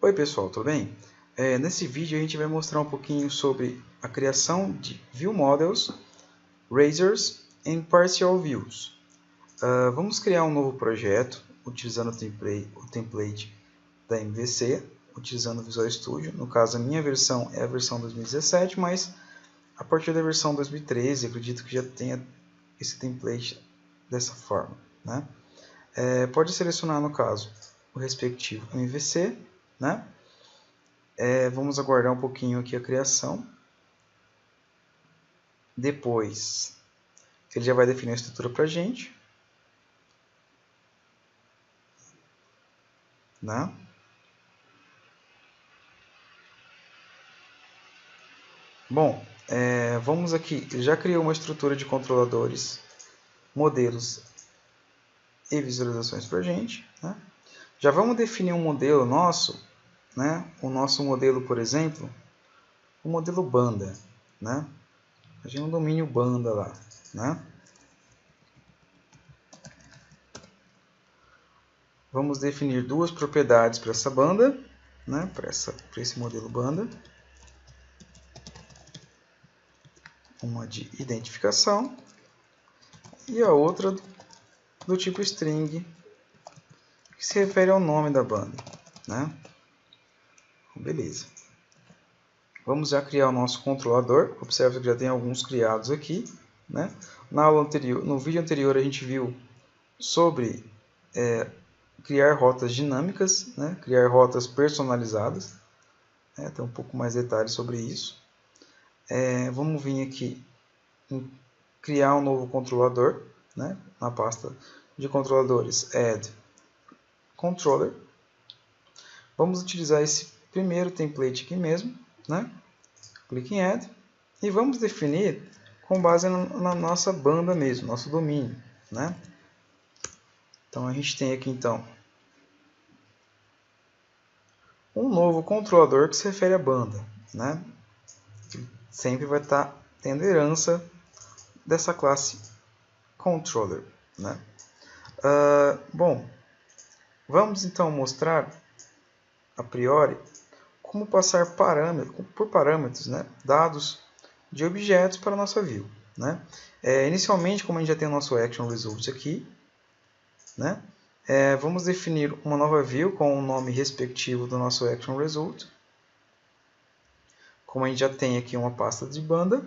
Oi pessoal, tudo bem? Nesse vídeo a gente vai mostrar um pouquinho sobre a criação de View Models, Razors e Partial Views. Vamos criar um novo projeto utilizando o template da MVC, utilizando o Visual Studio. No caso, a minha versão é a versão 2017, mas a partir da versão 2013, acredito que já tenha esse template dessa forma, né? Pode selecionar, no caso, o respectivo MVC, né? Vamos aguardar um pouquinho aqui a criação. Depois, ele já vai definir a estrutura para a gente, né? Bom, vamos aqui, ele já criou uma estrutura de controladores, modelos e visualizações para a gente, né? Já vamos definir um modelo nosso, né? O nosso modelo, por exemplo, o modelo banda, né? A gente tem um domínio banda lá, né? Vamos definir duas propriedades para essa banda, né? Para esse modelo banda. Uma de identificação e a outra do tipo string, que se refere ao nome da banda, né? Beleza. Vamos já criar o nosso controlador. Observe que já tem alguns criados aqui, né? Na aula anterior, no vídeo anterior a gente viu sobre criar rotas dinâmicas, né? Criar rotas personalizadas. Tem um pouco mais de detalhes sobre isso. Vamos vir aqui em criar um novo controlador, né? Na pasta de controladores add controller. Vamos utilizar esse primeiro template aqui mesmo, né? Clique em add e vamos definir com base na nossa banda mesmo, nosso domínio, né? Então a gente tem aqui então um novo controlador que se refere à banda, né? Que sempre vai estar tendo herança dessa classe controller, né? Bom, vamos então mostrar a priori como passar por parâmetros, né, dados de objetos para a nossa view, né? Inicialmente, como a gente já tem o nosso action result aqui, né, vamos definir uma nova view com o nome respectivo do nosso action result. Como a gente já tem aqui uma pasta de banda,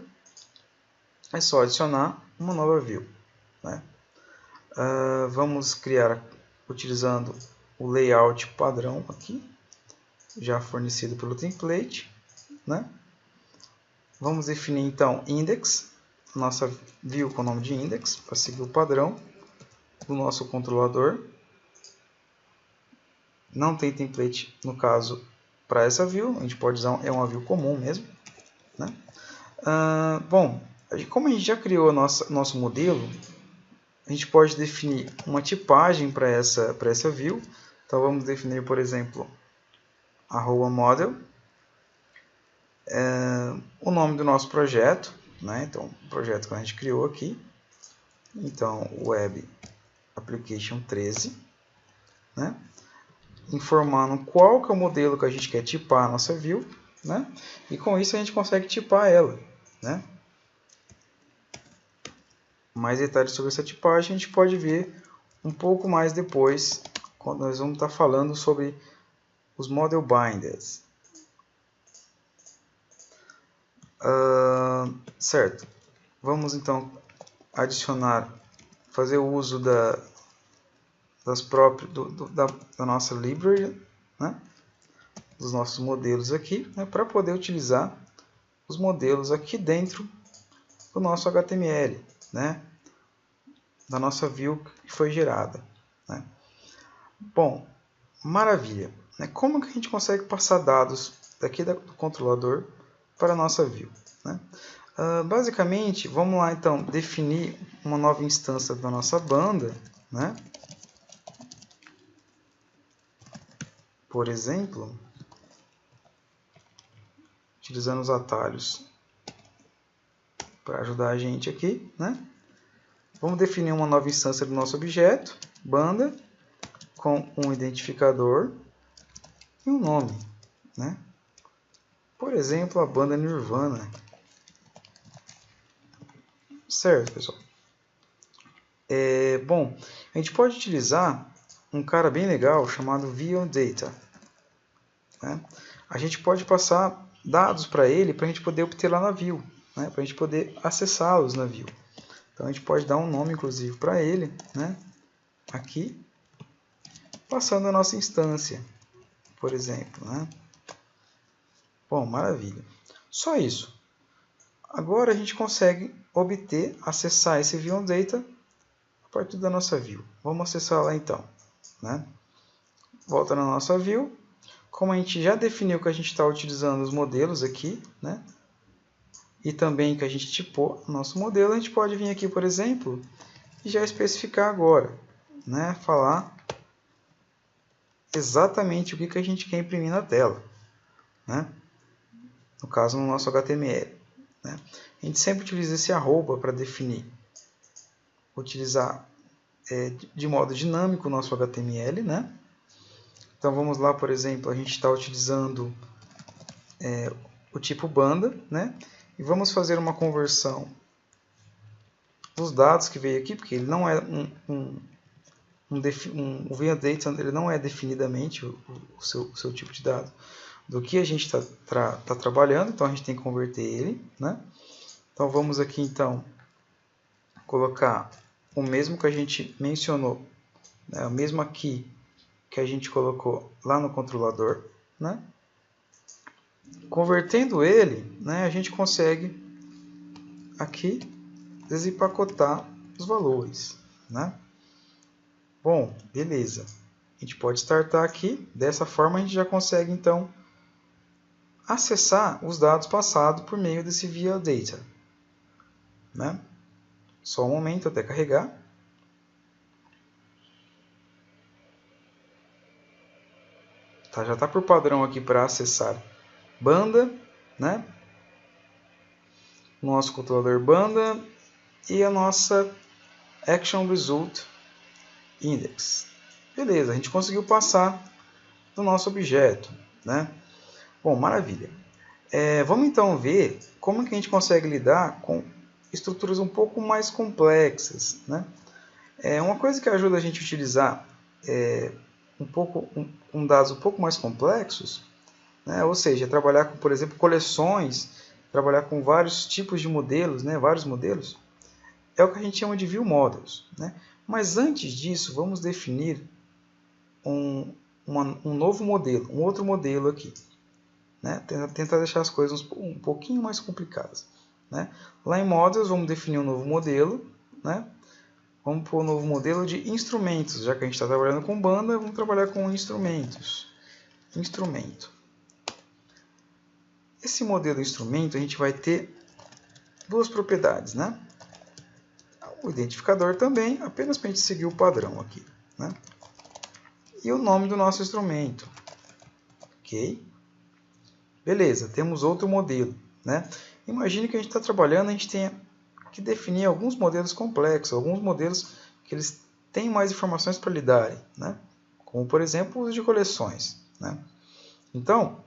é só adicionar uma nova view, né? Vamos criar utilizando o layout padrão aqui, já fornecido pelo template, né? Vamos definir então index, nossa view com o nome de index, para seguir o padrão do nosso controlador. Não tem template, no caso, para essa view, a gente pode usar, é uma view comum mesmo, né? Bom, como a gente já criou nosso modelo, a gente pode definir uma tipagem para essa view. Então vamos definir, por exemplo, @model, o nome do nosso projeto, né? Então o projeto que a gente criou aqui, então Web Application 13, né? Informando qual que é o modelo que a gente quer tipar a nossa view, né? E com isso a gente consegue tipar ela, né? Mais detalhes sobre essa tipagem a gente pode ver um pouco mais depois, quando nós vamos estar falando sobre os model binders. Certo. Vamos então adicionar, fazer o uso da nossa library, né? Dos nossos modelos aqui, né? Para poder utilizar os modelos aqui dentro do nosso HTML, né? Da nossa view que foi gerada, né? Bom, maravilha, né? Como que a gente consegue passar dados daqui do controlador para a nossa view, né? Basicamente, vamos lá então definir uma nova instância da nossa banda, né? Por exemplo, utilizando os atalhos para ajudar a gente aqui, né? Vamos definir uma nova instância do nosso objeto, banda, com um identificador, e um nome, né? Por exemplo, a banda Nirvana. Certo, pessoal? Bom, a gente pode utilizar um cara bem legal chamado ViewData, né? A gente pode passar dados para ele para a gente poder obter lá na View, né? Para a gente poder acessá-los na View. Então a gente pode dar um nome inclusive para ele, né? Aqui, passando a nossa instância, por exemplo, né? Bom, maravilha. Só isso. Agora a gente consegue obter, acessar esse ViewData a partir da nossa View. Vamos acessar lá então, né? Volta na nossa View. Como a gente já definiu que a gente está utilizando os modelos aqui, né? E também que a gente tipou o nosso modelo, a gente pode vir aqui, por exemplo, e já especificar agora, né? Falar exatamente o que a gente quer imprimir na tela, né? No caso, no nosso HTML, né? A gente sempre utiliza esse arroba para definir, utilizar de modo dinâmico o nosso HTML, né? Então vamos lá, por exemplo, a gente está utilizando o tipo banda, né? E vamos fazer uma conversão dos dados que veio aqui, porque ele não é o ViewData, ele não é definidamente o seu tipo de dado do que a gente está trabalhando, então a gente tem que converter ele, né? Então vamos aqui então colocar o mesmo que a gente mencionou, né? O mesmo aqui que a gente colocou lá no controlador, né? Convertendo ele, né, a gente consegue aqui desempacotar os valores, né? Bom, beleza. A gente pode startar aqui. Dessa forma a gente já consegue então acessar os dados passados por meio desse ViewData, né? Só um momento até carregar. Tá, já está por padrão aqui para acessar banda, né? Nosso controlador banda e a nossa Action Result Index. Beleza, a gente conseguiu passar do nosso objeto, né? Bom, maravilha. Vamos então ver como que a gente consegue lidar com estruturas um pouco mais complexas, né? Uma coisa que ajuda a gente a utilizar com dados um pouco mais complexos, né? Ou seja, trabalhar com, por exemplo, coleções, trabalhar com vários tipos de modelos, né? Vários modelos, é o que a gente chama de View Models, né? Mas antes disso, vamos definir um novo modelo, um outro modelo aqui, né? Tentar deixar as coisas um pouquinho mais complicadas, né? Lá em Models, vamos definir um novo modelo, né? Vamos pôr um novo modelo de instrumentos, já que a gente está trabalhando com banda, vamos trabalhar com instrumentos. Instrumento. Esse modelo instrumento, a gente vai ter duas propriedades, né? O identificador também, apenas para a gente seguir o padrão aqui, né? E o nome do nosso instrumento. Ok? Beleza, temos outro modelo, né? Imagine que a gente está trabalhando, a gente tenha que definir alguns modelos complexos, alguns modelos que eles têm mais informações para lidarem, né? Como, por exemplo, o uso de coleções, né? Então,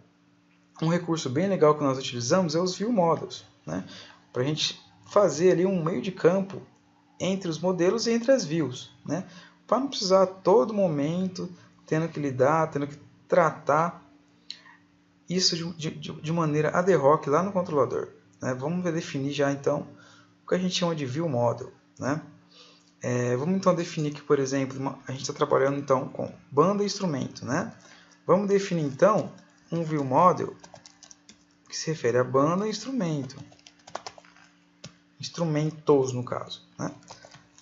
um recurso bem legal que nós utilizamos é os View Models, né? Para a gente fazer ali um meio de campo entre os modelos e entre as views, né? Para não precisar a todo momento tendo que lidar, tendo que tratar isso de maneira ad hoc lá no controlador, né? Vamos definir já então o que a gente chama de View Model, né? Vamos então definir que, por exemplo, a gente está trabalhando então com banda e instrumento, né? Vamos definir então um View Model que se refere a banda e instrumento. Instrumentos, no caso, né?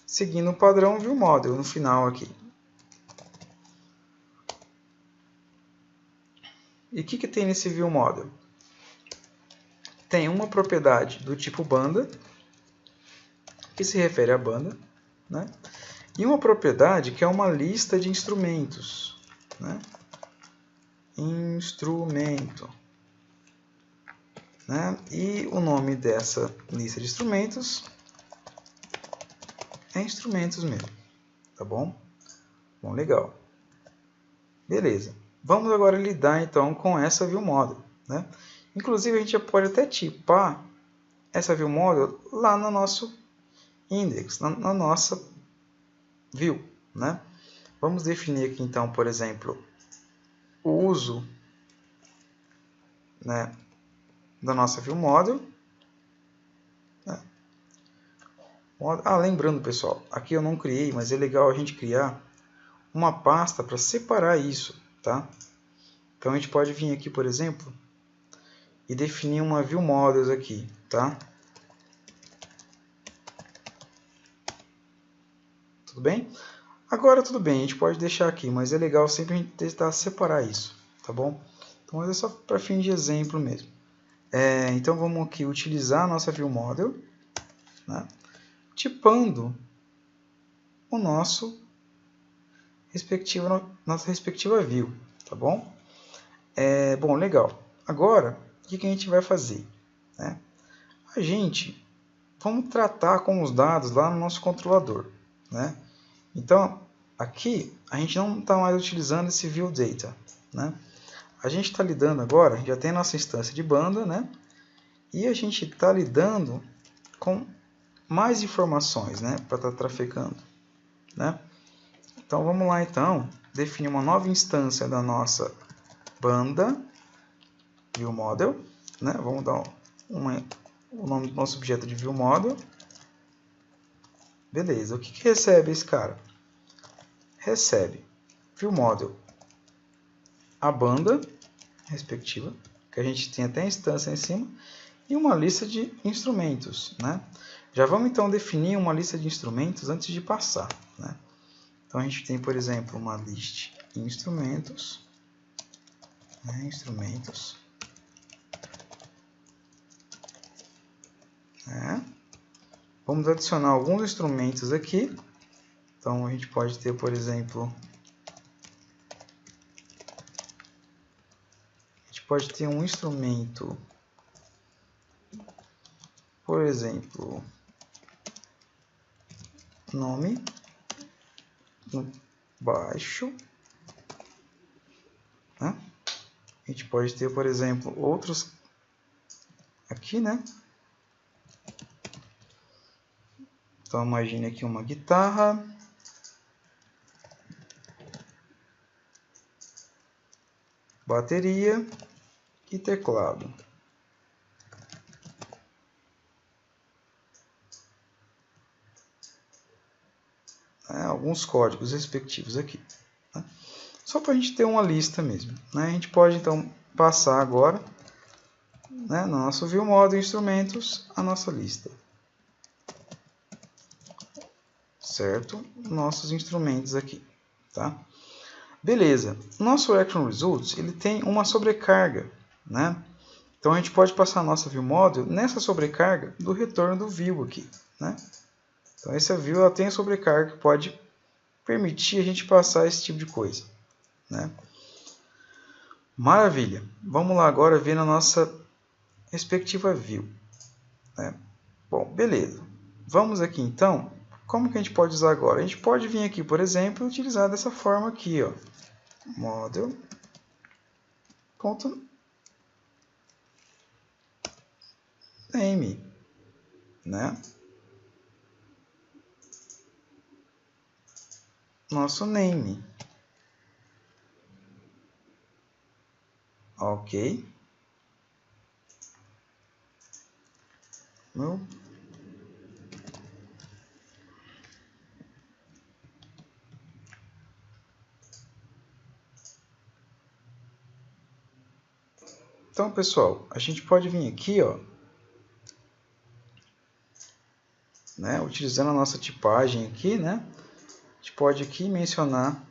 Seguindo o padrão View Model no final aqui. E o que tem nesse View Model? Tem uma propriedade do tipo banda, que se refere à banda, né? E uma propriedade que é uma lista de instrumentos, né? Instrumento. Né? E o nome dessa lista de instrumentos é instrumentos mesmo, tá bom? Bom, legal. Beleza. vamos agora lidar então com essa ViewModel, né? Inclusive a gente já pode até tipar essa ViewModel lá no nosso index, na nossa view, né? Vamos definir aqui então, por exemplo, o uso, né, da nossa ViewModel. Né? Lembrando, pessoal, aqui eu não criei, mas é legal a gente criar uma pasta para separar isso, tá? Então a gente pode vir aqui, por exemplo, e definir uma ViewModels aqui, tá? Tudo bem? Agora tudo bem, a gente pode deixar aqui, mas é legal sempre a gente tentar separar isso, tá bom? Então é só para fim de exemplo mesmo. Então vamos aqui utilizar a nossa ViewModel, né? Tipando o nossa respectiva view, tá bom? Bom, legal. Agora, o que a gente vai fazer? Né? Vamos tratar com os dados lá no nosso controlador, né? Então, aqui a gente não está mais utilizando esse ViewData, né? A gente está lidando agora, a gente já tem a nossa instância de banda, né? E a gente está lidando com mais informações, né? Para estar trafegando, né? Então vamos lá então, definir uma nova instância da nossa banda ViewModel, né? Vamos dar o nome do nosso objeto de ViewModel. Beleza, o que recebe esse cara? Recebe ViewModel, a banda respectiva, que a gente tem até a instância em cima, e uma lista de instrumentos, né? Já vamos então definir uma lista de instrumentos antes de passar, né? Então a gente tem, por exemplo, uma list instrumentos, né? Instrumentos, né? Vamos adicionar alguns instrumentos aqui. Então a gente pode ter, por exemplo, um instrumento, por exemplo, nome no baixo, né? A gente pode ter, por exemplo, outros aqui, né? Então imagine aqui uma guitarra, bateria e teclado. Alguns códigos respectivos aqui, né? Só para a gente ter uma lista mesmo, né? A gente pode então passar agora, né, no nosso ViewModel instrumentos a nossa lista, certo? Nossos instrumentos aqui, tá? Beleza. Nosso Action Results ele tem uma sobrecarga, né? Então a gente pode passar a nossa ViewModel nessa sobrecarga do retorno do view aqui, né? Então essa view ela tem a sobrecarga que pode permitir a gente passar esse tipo de coisa, né? Maravilha. Vamos lá agora ver na nossa respectiva view, né? Bom, beleza. Vamos aqui então. Como que a gente pode usar agora? A gente pode vir aqui, por exemplo, e utilizar dessa forma aqui, ó. Model.name, né? Nosso name. Ok. Então, pessoal, a gente pode vir aqui, ó, né, utilizando a nossa tipagem aqui, né? A gente pode aqui mencionar,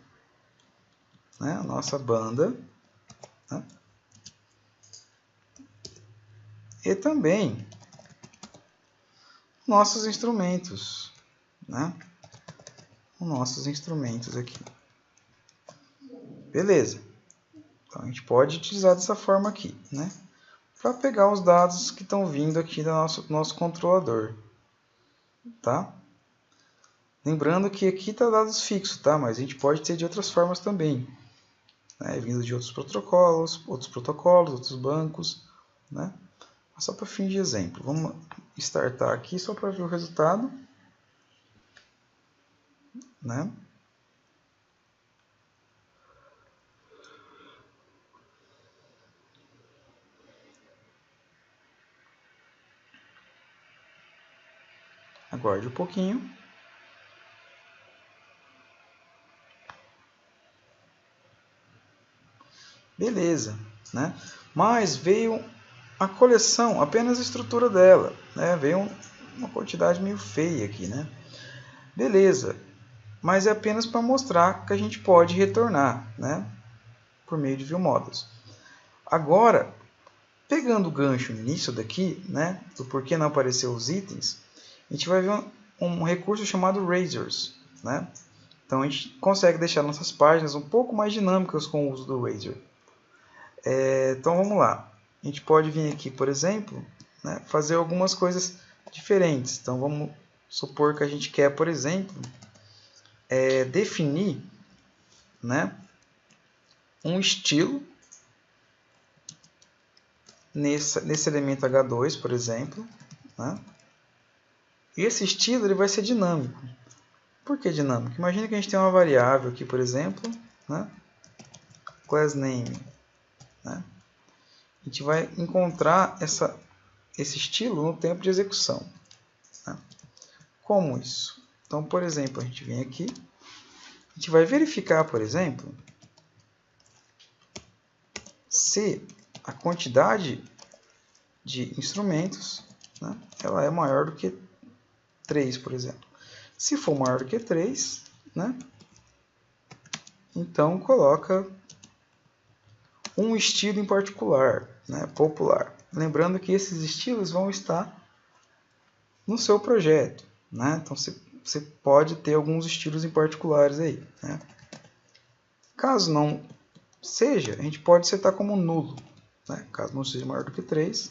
né, a nossa banda, né? E também nossos instrumentos, né? Os nossos instrumentos aqui. Beleza. Então a gente pode utilizar dessa forma aqui, né? Para pegar os dados que estão vindo aqui do nosso controlador, tá? Lembrando que aqui está dados fixos, tá? Mas a gente pode ter de outras formas também. né, vindo de outros protocolos, outros bancos, né? Só para fim de exemplo, vamos startar aqui só para ver o resultado, né? Aguarde um pouquinho. Beleza, né? Mas veio a coleção, apenas a estrutura dela, né? Veio uma quantidade meio feia aqui, né? Beleza, mas é apenas para mostrar que a gente pode retornar, né? Por meio de viewModels. Agora, pegando o gancho nisso daqui, né? Do porquê não apareceu os itens, a gente vai ver um recurso chamado Razors, né? Então a gente consegue deixar nossas páginas um pouco mais dinâmicas com o uso do Razor. Então vamos lá. A gente pode vir aqui, por exemplo, né, fazer algumas coisas diferentes. Então vamos supor que a gente quer, por exemplo, definir, né, um estilo nesse elemento H2, por exemplo, né? E esse estilo ele vai ser dinâmico. Por que dinâmico? Imagina que a gente tem uma variável aqui, por exemplo, né, className, né? A gente vai encontrar esse estilo no tempo de execução, né? Como isso? Então, por exemplo, a gente vem aqui, a gente vai verificar, por exemplo, se a quantidade de instrumentos, né, ela é maior do que 3, por exemplo. Se for maior do que 3, né, então coloca um estilo em particular, né, popular. Lembrando que esses estilos vão estar no seu projeto, né? Então você pode ter alguns estilos em particulares aí, né? Caso não seja, a gente pode setar como nulo, né? Caso não seja maior do que 3,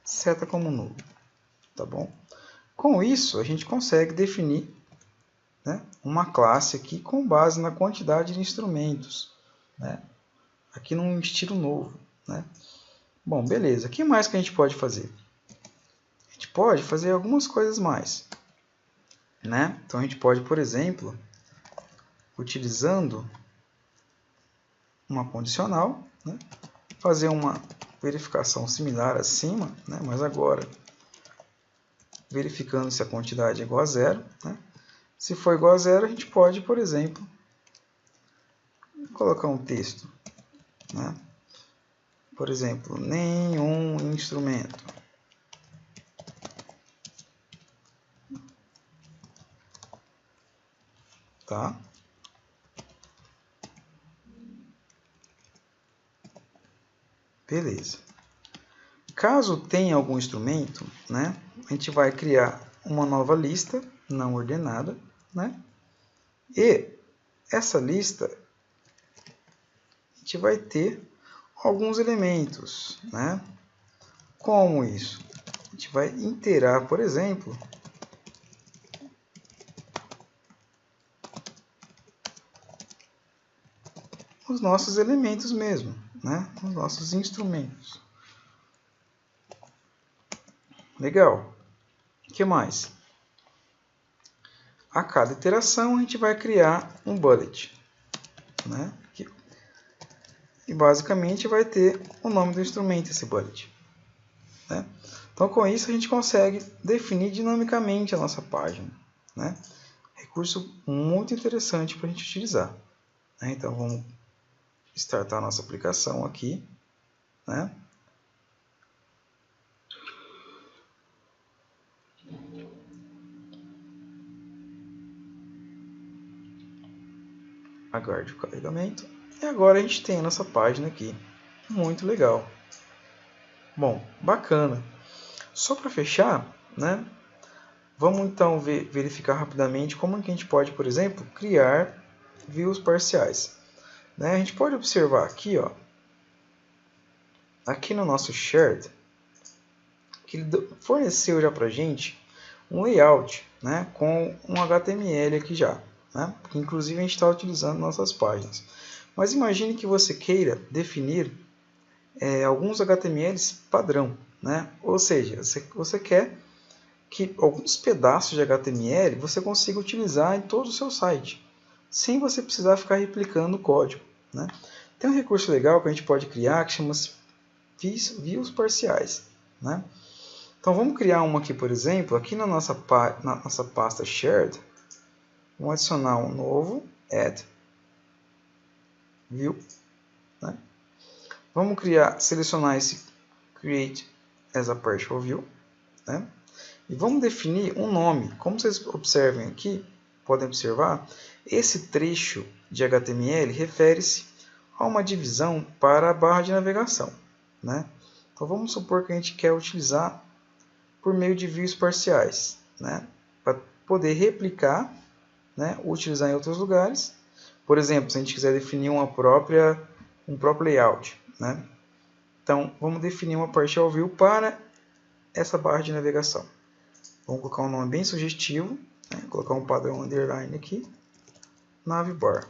seta como nulo, tá bom? Com isso, a gente consegue definir, né, uma classe aqui com base na quantidade de instrumentos, né? Aqui num estilo novo, né? Bom, beleza. O que mais que a gente pode fazer? A gente pode fazer algumas coisas mais, né? Então a gente pode, por exemplo, utilizando uma condicional, né, fazer uma verificação similar acima, né, mas agora verificando se a quantidade é igual a zero, né? Se for igual a zero, a gente pode, por exemplo, colocar um texto, né? Por exemplo, nenhum instrumento. Tá? Beleza. Caso tenha algum instrumento, né, a gente vai criar uma nova lista não ordenada, né? E essa lista a gente vai ter alguns elementos, né? Como isso? A gente vai interar, por exemplo, os nossos elementos mesmo, né? Os nossos instrumentos. Legal. O que mais? A cada iteração a gente vai criar um bullet, né? E basicamente vai ter o nome do instrumento esse bullet, né? Então com isso a gente consegue definir dinamicamente a nossa página, né? Recurso muito interessante para a gente utilizar, né? Então vamos startar a nossa aplicação aqui, né? Aguarde o carregamento. E agora a gente tem a nossa página aqui. Muito legal. Bom, bacana. Só para fechar, né? Vamos então verificar rapidamente como que a gente pode, por exemplo, criar views parciais, né? A gente pode observar aqui, ó, aqui no nosso shared, que ele forneceu já para a gente um layout, né, com um HTML aqui já, né? Porque inclusive a gente está utilizando nossas páginas. Mas imagine que você queira definir alguns HTMLs padrão, né? Ou seja, você quer que alguns pedaços de HTML você consiga utilizar em todo o seu site, sem você precisar ficar replicando o código, né? Tem um recurso legal que a gente pode criar que chama-se views parciais, né? Então vamos criar uma aqui, por exemplo, aqui na nossa pasta shared, vamos adicionar um novo add view, né? Vamos selecionar esse create as a partial view, né? E vamos definir um nome. Como vocês observem aqui, podem observar, esse trecho de HTML refere-se a uma divisão para a barra de navegação, né? Então vamos supor que a gente quer utilizar por meio de views parciais, né? Para poder replicar, né? Utilizar em outros lugares. Por exemplo, se a gente quiser definir um próprio layout, né? Então vamos definir uma partial view para essa barra de navegação. Vamos colocar um nome bem sugestivo, né? Colocar um padrão underline aqui, navbar.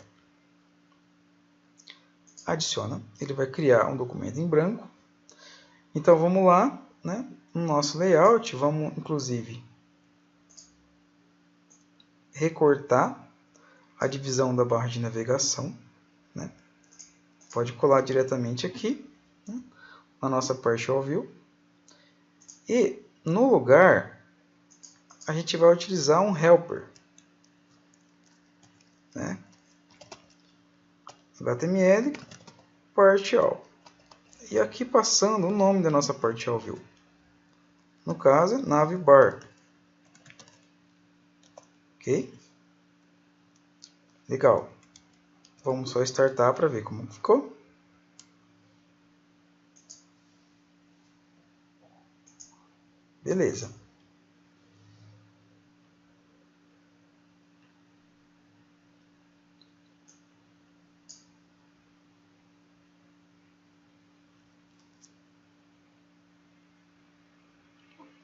Adiciona, ele vai criar um documento em branco. Então vamos lá, né? No nosso layout, vamos inclusive recortar a divisão da barra de navegação, né? Pode colar diretamente aqui, né? Na nossa partial view. E no lugar a gente vai utilizar um helper, né? HTML partial. E aqui passando o nome da nossa partial view. No caso, navbar. Ok? Legal. Vamos só startar para ver como ficou. Beleza.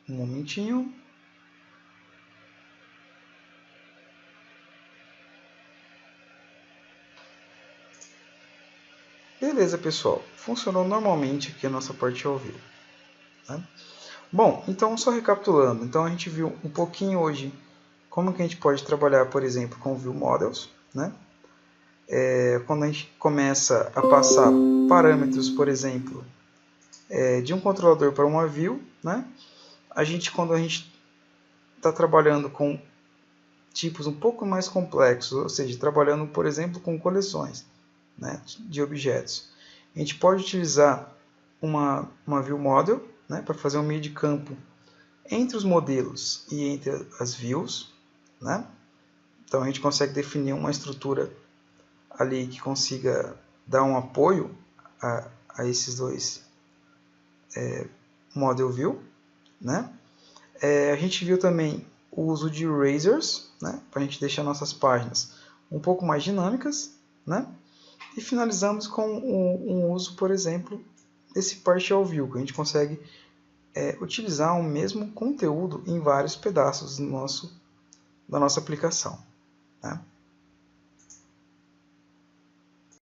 Um momentinho. Beleza, pessoal. Funcionou normalmente aqui a nossa partial view, né? Bom, então só recapitulando. Então a gente viu um pouquinho hoje como que a gente pode trabalhar, por exemplo, com View Models, né? Quando a gente começa a passar parâmetros, por exemplo, de um controlador para uma view, né? Quando a gente está trabalhando com tipos um pouco mais complexos, ou seja, trabalhando, por exemplo, com coleções, né, de objetos, a gente pode utilizar uma view model, né, para fazer um meio de campo entre os modelos e entre as views, né? Então a gente consegue definir uma estrutura ali que consiga dar um apoio a esses dois model view, né? A gente viu também o uso de erasers, né, para a gente deixar nossas páginas um pouco mais dinâmicas, né? E finalizamos com um uso, por exemplo, desse partial view, que a gente consegue utilizar o mesmo conteúdo em vários pedaços da nossa aplicação, né?